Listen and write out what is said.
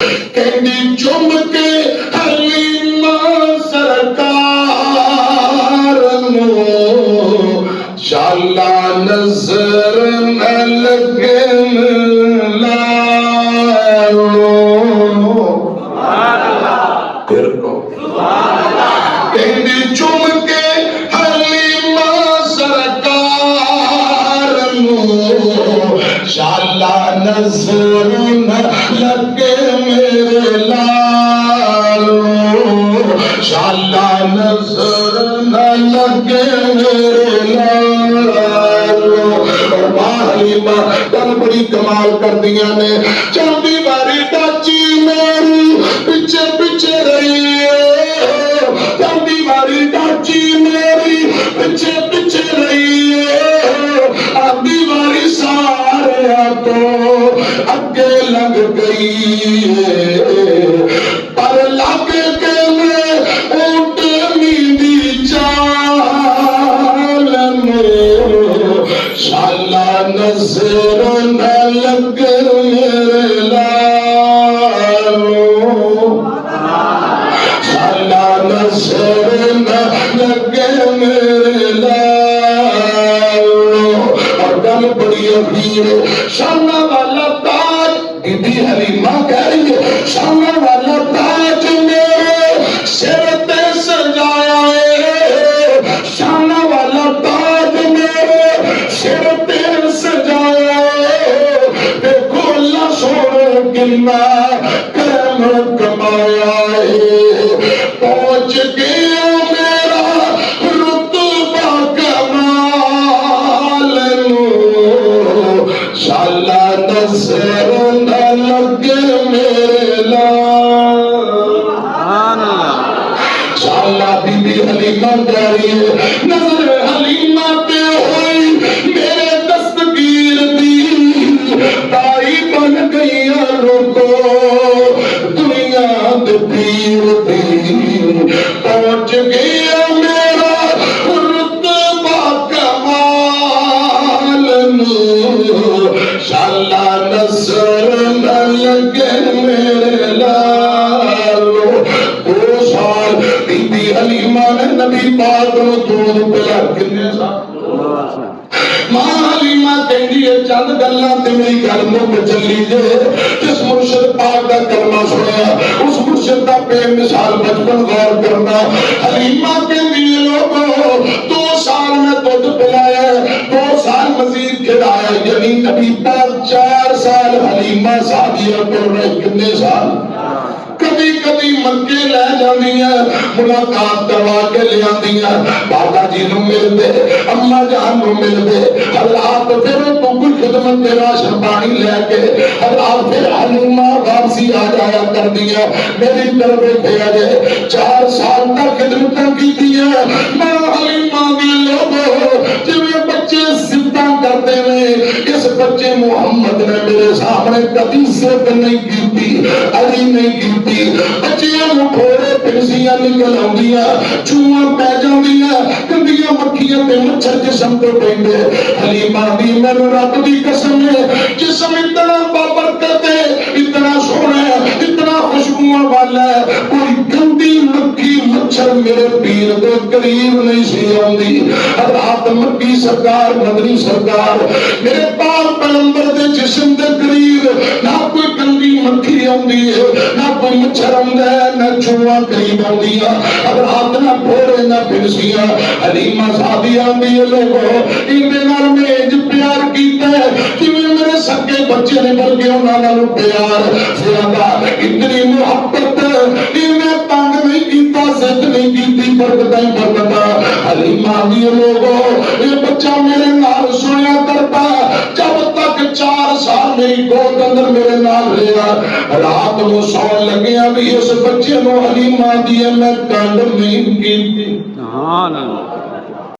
कहती चुम के हलीमा सरकार नो शाला नजर न लगे लालो। फिर को कहती चुम के हलीमा सरकार नो शाला नजर न लगे मेरे लालो। शाला नजर न लगे मेरे लालो। हलीमा गल बड़ी कमाल कर दिया ने। चांदी वाली टाची मेरी पिछे पिछे रही है। चांदी वाली टाची मेरी पिछे पिछे रही है। आंधी वाली सारे तो अगे लग गई है। पर लागे के में ऊंट नींदी चाल में शाला नजर न लगे मेरे लालो। शाला नजर न लगे मेरे लालो। और गल बड़ी अमीर शाला वाला ताज बीबी हलीमा कह रही है शाला वाला ताज मेरे सिर पे सजाया है। शाला वाला ताज मेरे सिर पे सजाया है। देखो अल्लाह सोने कितना करम कमाया है। पहुंच गया मेरा रुतबा कमाल नो। शाला नजर न लगे मेरे लालो। शाला बीबी हलीमा कह रही है नजर हलीमा पे हुई मेरे दस्तगीर दी। ताई बन गई लोगो दुनिया दे पीर दी। पहुंच गया मेरा रुतबा कमाल नो। शाला नजर न लगे मेरे लालो। 2 साल बीबी हलीमा ने नबी पाक को दूध पिला। कितने साल? मां हलीमा कहती है चंद गल्लां ते मेरी गल मुक चली जे। जिस मुर्शिद पाक दा कलमा सुनिया उस मुर्शिद दा बेमिसाल बचपन गौर करना। हलीमा कहती है लोगो 2 साल में दूध पिलाया 2 साल मजीद खिलाया। यानी नबी पाक 4 साल हलीमा सादिया को रहे। कितने साल? कभी कभी मक्के ले जांदियां मुलाकात करवा के ले आंदियां। बाबा जी नु मिलदे अम्मा जान नु मिलदे। हज़रात फिर तो कोई खिदमत ते राशन पानी लेके हज़रात फिर हलीमा वापसी आ जाया कर दिया। मेरी तरफ देखा जे 4 साल तक खिदमत की दिया। मैं हलीमा दी लोगो जिवें बच्चे सिद्धा करते ने इस बच्चे मुहम्मद ने मेरे सामने कभी सिद्ध नहीं की अली नहीं की। बच्चियां थोड़े पिंसियां निकल आउंदियां चूहा पै जांदियां गंदियां मक्खियां ते मच्छर जिस्म ते पैंदे। हलीमा दी मैनू रब दी कसम है जिस्म इतना बाबरकत है इतना सोहना है इतना खुशबुआं वाला है। कोई गंदी मक्खी मच्छर मेरे पीर दे करीब नहीं सी आउंदी। रात मक्खी सरकार मदनी सरकार मेरे पाक पैगंबर दे जिस्म दे करीब ना कोई गंदी मक्खी आउंदी है ना कोई मच्छर आउंदा है ना चूहा करीब आउंदी है। रात ना भोरे ना पिंसियां। हलीमा सादिया आउंदी है लोगो इनदे नाल मैं इंज प्यार कीता है जिवें मेरे सगे बच्चे ने बल्कि उन्हां नाल प्यार ज्यादा इतनी मोहब्बत इन्हें तंग नहीं कीता जिद नहीं कीती बरकतां ही बरकतां। हलीमा दी लोगो ये बच्चा मेरे नाल सोया करता जब तक 4 साल मेरी गोद अंदर मेरे नाल रहा। रात को सौन लगे भी इस बच्चे को हलीमा दी मैं कंड नहीं की।